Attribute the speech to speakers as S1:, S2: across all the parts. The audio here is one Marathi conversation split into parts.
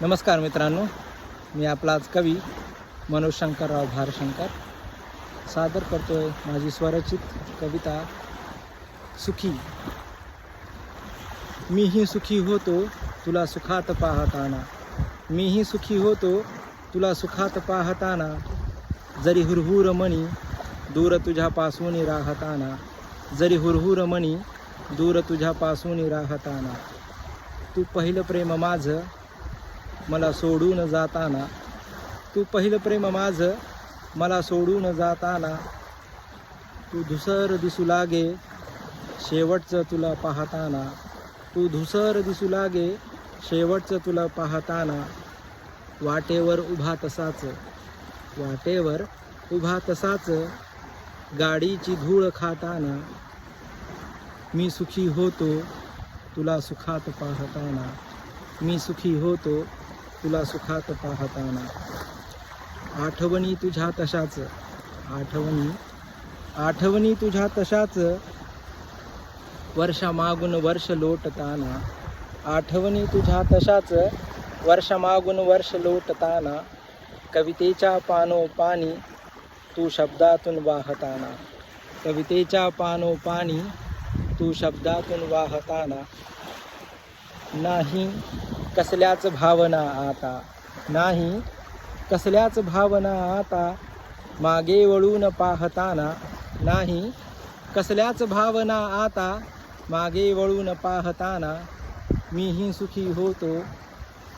S1: नमस्कार मित्रांनो, मी आपलाच कवी मनोज शंकरराव भारशंकर सादर करतोय माझी स्वरचित कविता सुखी। मीही सुखी होतो तुला सुखात पाहताना, मीही सुखी होतो तुला सुखात पाहताना, जरी हुरहुर मनी दूर तुझ्यापासून राहताना, जरी हुरहुर मनी दूर तुझ्यापासून राहताना, तू पहिलं प्रेम माझं मला सोडून जाताना, तू पहिलं प्रेम माझं मला सोडून जाताना, तू धुसर दिसू लागे शेवटचं तुला पाहताना, तू धुसर दिसू लागे शेवटचं तुला पाहताना, वाटेवर उभा तसाच, वाटेवर उभा तसाच गाडीची धूळ खाताना, मी सुखी होतो तुला सुखात पाहताना, मी सुखी होतो तुला सुखात पाहताना, आठवणी तुझ्या तशाच, आठवणी तुझ्या तशाच वर्षामागून वर्ष लोटताना, आठवणी तुझ्या तशाच वर्षामागून वर्ष लोटताना, कवितेच्या पानोपानी तू शब्दातून वाहताना, कवितेच्या पानोपानी तू शब्दातून वाहताना, नाही कसल्याच भावना आता, नाही कसल्याच भावना आता, मागे वळून पाहताना, नाही कसल्याच भावना आता, मागे वळून पाहताना, मीही सुखी होतो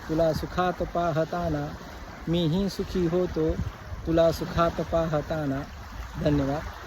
S1: तुला सुखात पाहताना, मीही सुखी होतो तुला सुखात पाहताना। धन्यवाद।